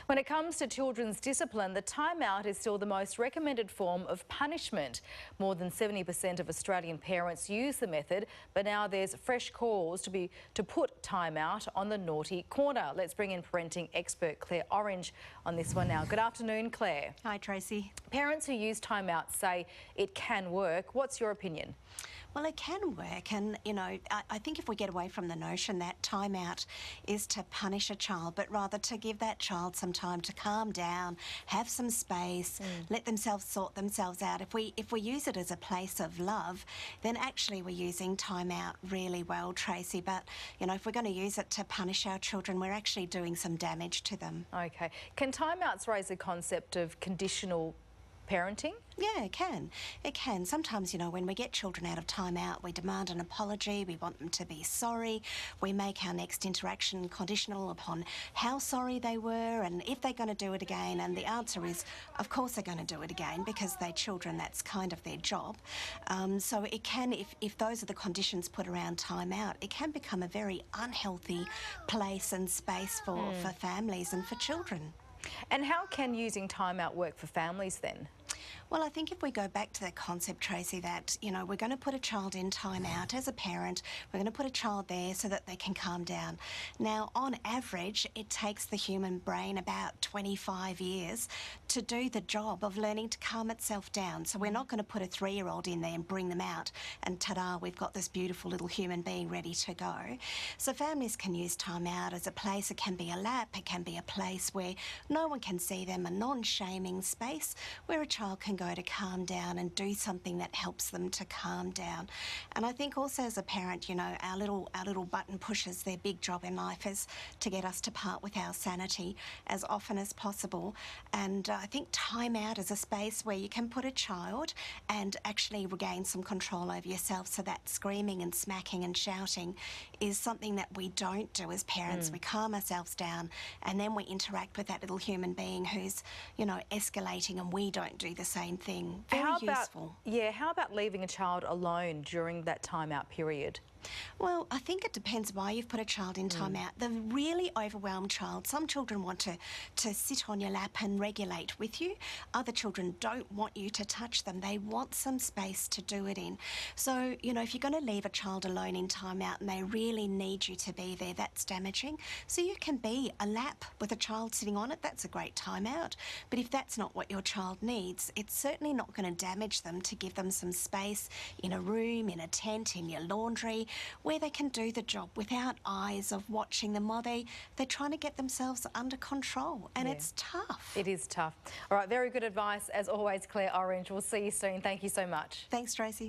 When it comes to children's discipline, the timeout is still the most recommended form of punishment. More than 70% of Australian parents use the method, but now there's fresh calls to put timeout on the naughty corner. Let's bring in parenting expert Claire Orange on this one now. Good afternoon, Claire. Hi, Tracy. Parents who use timeout say it can work. What's your opinion? Well, it can work, and I think if we get away from the notion that timeout is to punish a child, but rather to give that child some time to calm down, have some space, let themselves sort themselves out. If we use it as a place of love, then actually we're using timeout really well, Tracy. But if we're going to use it to punish our children, we're actually doing some damage to them. Okay. Can timeouts raise the concept of conditional parenting? Yeah, it can. It can. Sometimes, when we get children out of timeout, we demand an apology, we want them to be sorry, we make our next interaction conditional upon how sorry they were and if they're going to do it again, and the answer is, of course they're going to do it again because they're children, that's kind of their job. So it can, if those are the conditions put around timeout, it can become a very unhealthy place and space for families and for children. And how can using timeout work for families then? Well, I think if we go back to the concept, Tracy, that, we're going to put a child in timeout as a parent, we're going to put a child there so that they can calm down. Now, on average, it takes the human brain about 25 years to do the job of learning to calm itself down. So we're not going to put a 3-year-old in there and bring them out and ta-da, we've got this beautiful little human being ready to go. So families can use timeout as a place. It can be a lap, it can be a place where no one can see them, a non-shaming space where a child can go to calm down and do something that helps them to calm down. And I think also as a parent, our little button pushers, their big job in life is to get us to part with our sanity as often as possible. And I think time out is a space where you can put a child and actually regain some control over yourself, so that screaming and smacking and shouting is something that we don't do as parents. We calm ourselves down and then we interact with that little human being who's, escalating, and we don't do the same thing. Very useful. How about leaving a child alone during that timeout period? Well, I think it depends why you've put a child in timeout. The really overwhelmed child, some children want to sit on your lap and regulate with you. Other children don't want you to touch them. They want some space to do it in. So, if you're going to leave a child alone in timeout and they really need you to be there, that's damaging. So you can be a lap with a child sitting on it. That's a great timeout. But if that's not what your child needs, it's certainly not going to damage them to give them some space in a room, in a tent, in your laundry, where they can do the job without eyes of watching them while they're trying to get themselves under control. And it's tough. It is tough. All right, very good advice as always, Claire Orange. We'll see you soon. Thank you so much. Thanks, Tracy.